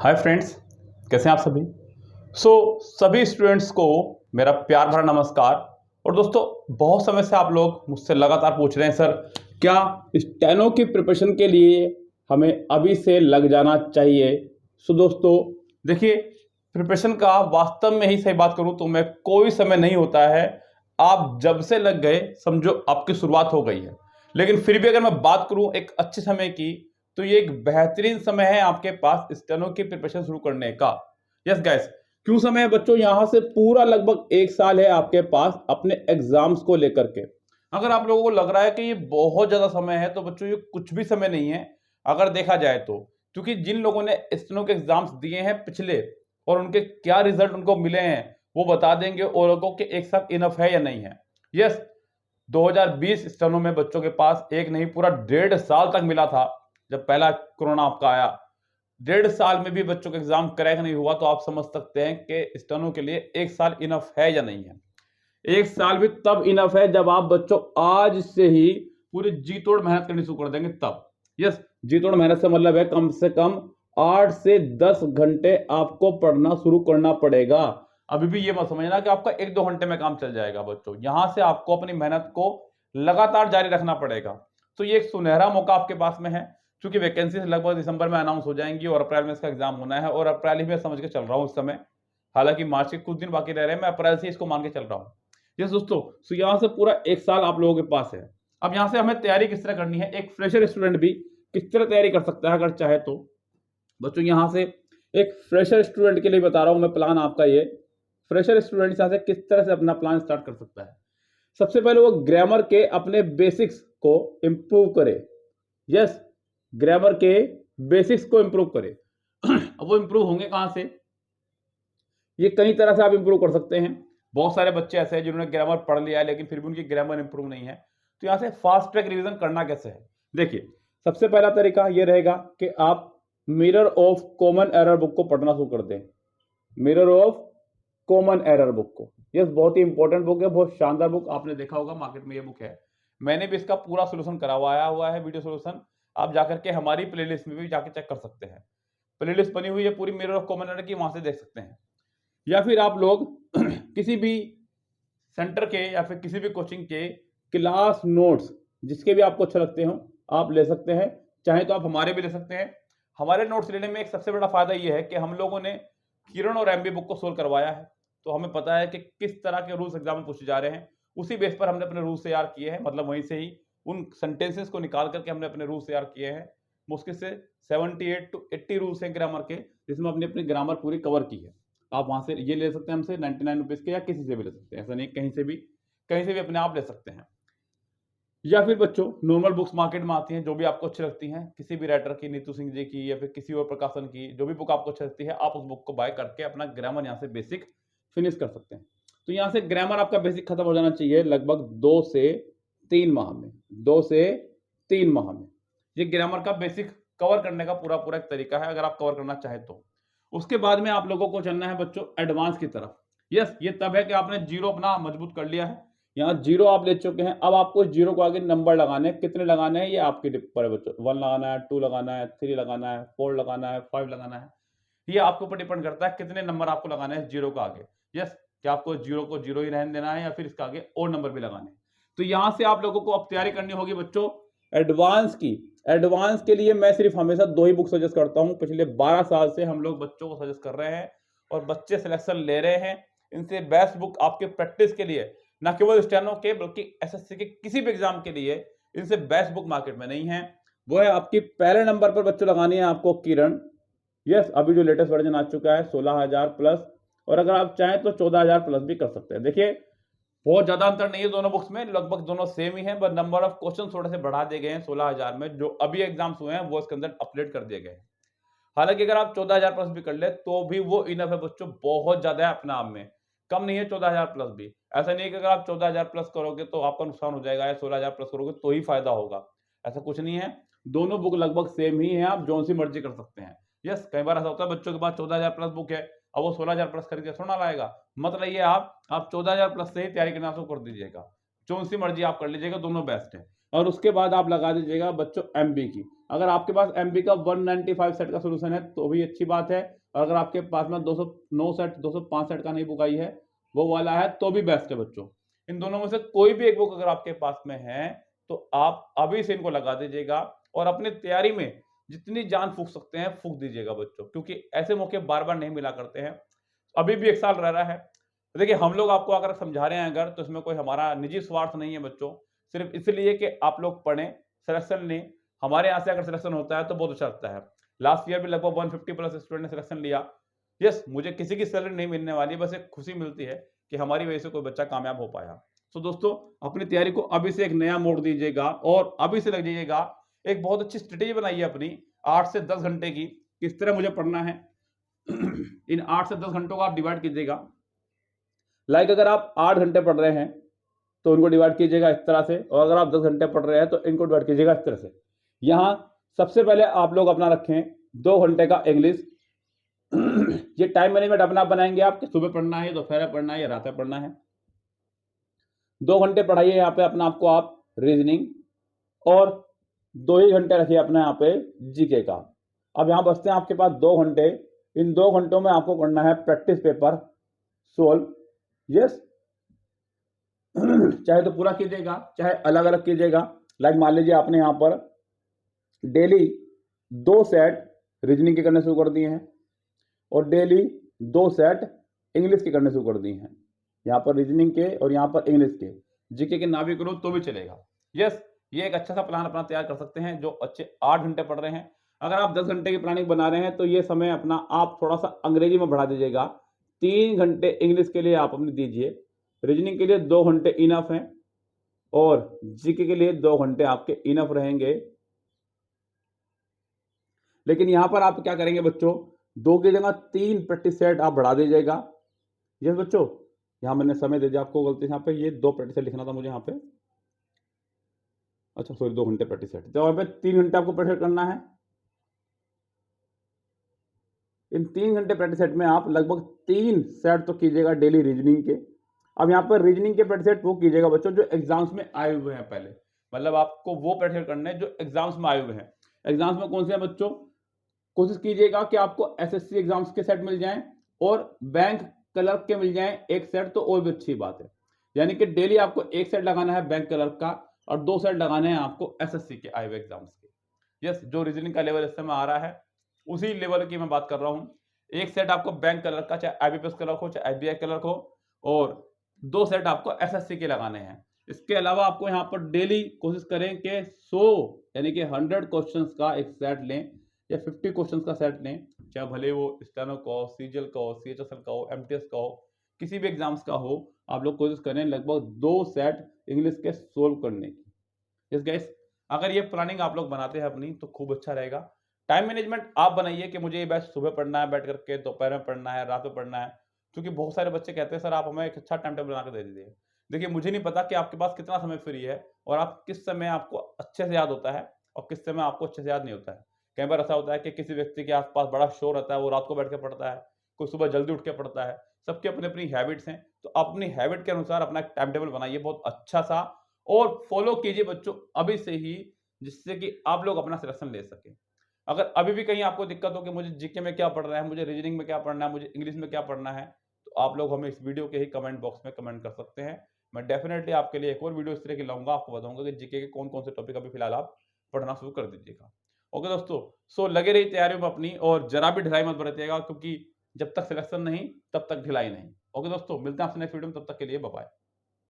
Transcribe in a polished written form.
Hi friends, कैसे हैं आप सभी। सभी स्टूडेंट्स को मेरा प्यार भरा नमस्कार। और दोस्तों, बहुत समय से आप लोग मुझसे लगातार पूछ रहे हैं, सर क्या स्टेनो की प्रिपरेशन के लिए हमें अभी से लग जाना चाहिए। दोस्तों देखिए, प्रिपरेशन का वास्तव में ही सही बात करूं तो मैं कोई समय नहीं होता है। आप जब से लग गए समझो आपकी शुरुआत हो गई है। लेकिन फिर भी अगर मैं बात करूं एक अच्छे समय की, तो ये एक बेहतरीन समय है आपके पास स्टेनो की प्रिपरेशन शुरू करने का। यस गाइस, क्यों समय है बच्चों, यहां से पूरा लगभग 1 साल है आपके पास अपने एग्जाम्स को लेकर के। अगर आप लोगों को लग रहा है कि ये बहुत ज्यादा समय है, तो बच्चों ये कुछ भी समय नहीं है अगर देखा जाए तो। क्योंकि जिन लोगों ने स्टेनो के एग्जाम्स दिए हैं पिछले, और उनके क्या रिजल्ट उनको मिले हैं, वो बता देंगे और लोगों के एक साथ इनफ है या नहीं है। यस, 2020 स्टेनो में बच्चों के पास एक नहीं पूरा 1.5 साल तक मिला था। जब पहला कोरोना आपका आया, 1.5 साल में भी बच्चों का एग्जाम क्रैक नहीं हुआ, तो आप समझ सकते हैं कि स्टेनो के लिए 1 साल इनफ है या नहीं है। 1 साल भी तब इनफ है जब आप बच्चों आज से ही पूरी जी तोड़ मेहनत करनी शुरू कर देंगे तब। यस, जी तोड़ मेहनत से मतलब है कम से कम 8 से 10 घंटे आपको पढ़ना शुरू करना पड़ेगा। अभी भी ये मत समझना कि आपका 1-2 घंटे में काम चल जाएगा बच्चों। यहां से आपको अपनी मेहनत को लगातार जारी रखना पड़ेगा। तो ये एक सुनहरा मौका आपके पास में है, क्योंकि वैकेंसी लगभग दिसंबर में अनाउंस हो जाएंगी और अप्रैल में इसका एग्जाम होना है। और अप्रैल ही में समझ के चल रहा हूँ उस समय, हालांकि मार्च के कुछ दिन बाकी रह रहे हैं, मैं अप्रैल से इसको मान के चल रहा हूँ। यस दोस्तों, तो यहाँ से पूरा 1 साल आप लोगों के पास है। अब यहाँ से हमें तैयारी किस तरह करनी है, एक फ्रेशर स्टूडेंट भी किस तरह तैयारी कर सकता है अगर चाहे तो। बच्चों यहाँ से एक फ्रेशर स्टूडेंट के लिए बता रहा हूँ मैं प्लान आपका। ये फ्रेशर स्टूडेंट यहाँ से किस तरह से अपना प्लान स्टार्ट कर सकता है। सबसे पहले वो ग्रामर के अपने बेसिक्स को इंप्रूव करे। यस, ग्रामर के बेसिक्स को इंप्रूव करे। अब वो इंप्रूव होंगे कहां से, ये कई तरह से आप इंप्रूव कर सकते हैं। बहुत सारे बच्चे ऐसे हैं जिन्होंने ग्रामर पढ़ लिया है लेकिन फिर भी उनकी ग्रामर इंप्रूव नहीं है। तो यहां से फास्ट ट्रैक रिवीजन करना कैसे है, देखिए सबसे पहला तरीका यह रहेगा कि आप mirror of common error book को पढ़ना शुरू कर दें। Mirror of common error book को, यस बहुत ही इंपॉर्टेंट बुक है, बहुत शानदार बुक, आपने देखा होगा मार्केट में ये बुक है। मैंने भी इसका पूरा सोल्यूशन करवाया हुआ है, वीडियो सोल्यूशन। आप जाकर के हमारी प्लेलिस्ट में भी जाके चेक कर सकते हैं। प्लेलिस्ट बनी हुई है पूरी मिरर ऑफ कॉमन एरर की, वहां से देख सकते हैं। या फिर आप लोग किसी भी सेंटर के या फिर किसी भी कोचिंग के क्लास नोट्स जिसके भी आपको अच्छे लगते हो आप ले सकते हैं, चाहे तो आप हमारे भी ले सकते हैं। हमारे नोट्स लेने में एक सबसे बड़ा फायदा ये है कि हम लोगों ने किरण और एमबी बुक को सोल्व करवाया है, तो हमें पता है कि किस तरह के रूल्स एग्जाम में पूछे जा रहे हैं। उसी बेस पर हमने अपने रूल्स तैयार किए हैं, मतलब वहीं से ही उन सेंटेंसेस को निकाल करके हमने अपने रूल्स तैयार किए हैं। मुश्किल से 78 to 80 रूल्स हैं ग्रामर के, जिसमें हमने अपनी ग्रामर पूरी कवर की है। आप वहां से ये ले सकते हैं हमसे 99 रुपीज के, या किसी से भी ले सकते हैं, ऐसा नहीं कहीं से भी अपने आप ले सकते हैं। या फिर बच्चों नॉर्मल बुक्स मार्केट में आती हैं जो भी आपको अच्छी लगती हैं, किसी भी राइटर की, नीतू सिंह जी की या फिर किसी और प्रकाशन की, जो भी बुक आपको अच्छी लगती है आप उस बुक को बाय करके अपना ग्रामर यहाँ से बेसिक फिनिश कर सकते हैं। तो यहाँ से ग्रामर आपका बेसिक खत्म हो जाना चाहिए लगभग 2 से 3 माह में। 2 से 3 माह में ये ग्रामर का बेसिक कवर करने का पूरा पूरा एक तरीका है, अगर आप कवर करना चाहें तो। उसके बाद में आप लोगों को चलना है बच्चों एडवांस की तरफ। यस, ये तब है कि आपने जीरो अपना मजबूत कर लिया है, यहाँ जीरो आप ले चुके हैं। अब आपको जीरो को आगे नंबर लगाने हैं, कितने लगाने हैं ये आपके ऊपर है बच्चों। 1 लगाना है, 2 लगाना है, 3 लगाना है, 4 लगाना है, 5 लगाना है। ये आपके ऊपर डिपेंड करता है कितने नंबर आपको लगाने हैं जीरो को आगे। यस, क्या आपको जीरो को जीरो ही रहने देना है या फिर इसका आगे और नंबर भी लगाने हैं। तो यहाँ से आप लोगों को अब तैयारी करनी होगी बच्चों एडवांस की। एडवांस के लिए मैं सिर्फ हमेशा 2 ही बुक सजेस्ट करता हूँ। पिछले 12 साल से हम लोग बच्चों को सजेस्ट कर रहे हैं और बच्चे सिलेक्शन ले रहे हैं। इनसे बेस्ट बुक आपके प्रैक्टिस के लिए, ना केवल स्टेनो के बल्कि एसएससी के किसी भी एग्जाम के लिए, इनसे बेस्ट बुक मार्केट में नहीं है। वो है आपकी पहले नंबर पर बच्चों लगानी है आपको किरण। यस, अभी जो लेटेस्ट वर्जन आ चुका है 16,000 प्लस, और अगर आप चाहें तो 14,000 प्लस भी कर सकते हैं। देखिए बहुत ज्यादा अंतर नहीं है दोनों बुक्स में, लगभग दोनों सेम ही है, बट नंबर ऑफ क्वेश्चन थोड़े से बढ़ा दिए गए हैं। 16,000 में जो अभी एग्जाम्स हुए हैं वो इसके अंदर अपडेट कर दिए गए हैं। हालांकि अगर आप 14,000 प्लस भी कर ले तो भी वो इनफ है बच्चों, बहुत ज्यादा है अपने आप में, कम नहीं है 14,000 प्लस भी। ऐसा नहीं है कि अगर आप 14,000 प्लस करोगे तो आपका नुकसान हो जाएगा, या 16,000 प्लस करोगे तो ही फायदा होगा, ऐसा कुछ नहीं है। दोनों बुक लगभग सेम ही है, आप जो सी मर्जी कर सकते हैं। यस, कई बार ऐसा होता है बच्चों के पास 14,000 प्लस बुक है, अब वो 16,000 प्लस खरीद के थोड़ा लाएगा। मतलब ये आप 14,000 प्लस से ही तैयारी करना शुरू कर दीजिएगा, जो सी मर्जी आप कर लीजिएगा, दोनों बेस्ट है। और उसके बाद आप लगा दीजिएगा बच्चों एमबी की। अगर आपके पास एमबी का 195 सेट का सोल्यूशन है तो भी अच्छी बात है, और अगर आपके पास में 209 सेट 205 सेट का नहीं बुक आई है, वो वाला है, तो भी बेस्ट है बच्चों। इन दोनों में से कोई भी एक बुक अगर आपके पास में है तो आप अभी से इनको लगा दीजिएगा और अपनी तैयारी में जितनी जान फूंक सकते हैं फूंक दीजिएगा बच्चों, क्योंकि ऐसे मौके बार बार नहीं मिला करते हैं। अभी भी 1 साल रह रहा है। देखिए, हम लोग आपको अगर समझा रहे हैं अगर, तो इसमें कोई हमारा निजी स्वार्थ नहीं है बच्चों, सिर्फ इसलिए कि आप लोग पढ़ें, सिलेक्शन लें। हमारे यहाँ से अगर सिलेक्शन होता है तो बहुत अच्छा लगता है। लास्ट ईयर भी लगभग 150 प्लस स्टूडेंट ने सिलेक्शन लिया। यस, मुझे किसी की सैलरी नहीं मिलने वाली, बस एक खुशी मिलती है कि हमारी वजह से कोई बच्चा कामयाब हो पाया। तो दोस्तों, अपनी तैयारी को अभी से एक नया मोड़ दीजिएगा और अभी से लग जाइएगा। एक बहुत अच्छी स्ट्रेटेजी बनाइए अपनी 8 से 10 घंटे की, किस तरह मुझे पढ़ना है। इन 8 से 10 घंटों को आप डिवाइड कीजिएगा। लाइक अगर आप 8 घंटे पढ़ रहे हैं तो उनको डिवाइड कीजिएगा इस तरह से, और अगर आप 10 घंटे पढ़ रहे हैं तो इनको डिवाइड कीजिएगा इस तरह से। यहाँ सबसे पहले आप लोग अपना रखें 2 घंटे का इंग्लिश। ये टाइम मैनेजमेंट अपना बनाएंगे आप कि सुबह पढ़ना है, दोपहर पढ़ना है या रात में पढ़ना है। 2 घंटे पढ़ाइए यहाँ पे अपना आपको आप रीजनिंग, और 2 ही घंटे रखिए अपने यहाँ पे जीके का। अब यहाँ बचते हैं आपके पास 2 घंटे। इन 2 घंटों में आपको करना है प्रैक्टिस पेपर सोल्व। यस, चाहे तो पूरा कीजिएगा, चाहे अलग अलग कीजिएगा। लाइक मान लीजिए आपने यहाँ पर डेली 2 सेट रीजनिंग के करने शुरू कर दिए हैं और डेली 2 सेट इंग्लिश के करने शुरू कर दिए हैं। यहाँ पर रीजनिंग के और यहाँ पर इंग्लिश के, जीके के ना भी करो तो भी चलेगा। यस, ये एक अच्छा सा प्लान अपना तैयार कर सकते हैं जो अच्छे 8 घंटे पढ़ रहे हैं। अगर आप 10 घंटे की प्लानिंग बना रहे हैं तो ये समय अपना आप थोड़ा सा अंग्रेजी में बढ़ा दीजिएगा। 3 घंटे इंग्लिश के लिए आप अपने दीजिए, रीजनिंग के लिए 2 घंटे इनफ हैं, और जीके के लिए 2 घंटे आपके इनफ रहेंगे। लेकिन यहां पर आप क्या करेंगे बच्चों, 2 की जगह 3 प्रैक्टिस सेट आप बढ़ा दीजिएगा। यस बच्चों, यहां मैंने समय दे दिया आपको गलती से, यहाँ पे ये 2 प्रैक्टिस सेट लिखना था मुझे यहाँ पे। अच्छा सॉरी, 2 घंटे प्रैक्टिस सेट, तो यहाँ पे 3 घंटे आपको प्रैक्टिस करना है। इन 3 घंटे प्रैक्टिस सेट में आप लगभग 3 सेट तो कीजिएगा डेली रीजनिंग के। अब यहाँ पर रीजनिंग के प्रैक्टिस सेट वो कीजिएगा बच्चों जो एग्जाम्स में आए हुए हैं पहले, मतलब आपको वो प्रैक्टिस करने हैं जो एग्जाम्स में आए हुए हैं। एग्जाम्स में कौन से हैं बच्चों, कोशिश कीजिएगा कि आपको एसएससी एग्जाम्स के सेट मिल जाएं और बैंक क्लर्क के मिल जाएं एक सेट, तो और भी अच्छी बात है। यानी कि डेली आपको 1 सेट लगाना है बैंक क्लर्क का और 2 सेट लगाने हैं आपको एसएससी के आए हुए एग्जाम्स के। यस, जो रीजनिंग का लेवल इस समय आ रहा है उसी लेवल की मैं बात कर रहा हूं। 1 सेट आपको बैंक क्लर्क का, चाहे आईबीपीएस क्लर्क हो चाहे एसबीआई क्लर्क हो, और 2 सेट आपको एसएससी के लगाने हैं। इसके अलावा आपको यहाँ पर डेली कोशिश करें कि 100 यानी कि 100 क्वेश्चंस का एक सेट लें या 50 क्वेश्चंस का सेट लें, चाहे भले वो स्टेनो का हो, सीजीएल का हो, सीएचएसएल का हो, एमटीएस का हो, किसी भी एग्जाम्स का हो। आप लोग कोशिश करें लगभग 2 सेट इंग्लिश के सोल्व करने की। यस गाइस, अगर ये प्लानिंग आप लोग बनाते हैं अपनी तो खूब अच्छा रहेगा। टाइम मैनेजमेंट आप बनाइए कि मुझे ये बैच सुबह पढ़ना है बैठ करके, दोपहर में पढ़ना है, रात में पढ़ना है, क्योंकि बहुत सारे बच्चे कहते हैं सर आप हमें एक अच्छा टाइम टेबल बना के दे दीजिए। देखिए, मुझे नहीं पता कि आपके पास कितना समय फ्री है और आप किस समय आपको अच्छे से याद होता है और किस समय आपको अच्छे से याद नहीं होता है। कई बार ऐसा होता है कि किसी व्यक्ति के आसपास बड़ा शोर रहता है, वो रात को बैठ के पढ़ता है, कोई सुबह जल्दी उठ के पढ़ता है। सबकी अपनी अपनी हैबिट्स हैं, तो अपनी हैबिट के अनुसार अपना एक टाइम टेबल बनाइए बहुत अच्छा सा और फॉलो कीजिए बच्चों अभी से ही, जिससे कि आप लोग अपना सिलेक्शन ले सकें। अगर अभी भी कहीं आपको दिक्कत हो कि मुझे जीके में क्या पढ़ना है, मुझे रीजनिंग में क्या पढ़ना है, मुझे इंग्लिश में क्या पढ़ना है, तो आप लोग हमें इस वीडियो के ही कमेंट बॉक्स में कमेंट कर सकते हैं। मैं डेफिनेटली आपके लिए एक और वीडियो इस तरह की लाऊंगा, आपको बताऊंगा कि जीके के कौन कौन से टॉपिक अभी फिलहाल आप पढ़ना शुरू कर दीजिएगा। ओके दोस्तों, सो लगे रही तैयारियों में अपनी और जरा भी ढिलाई मत बरतिएगा, क्योंकि जब तक सिलेक्शन नहीं तब तक ढिलाई नहीं। ओके दोस्तों, मिलते हैं आपसे नेक्स्ट वीडियो में, तब तक के लिए बाय बाय।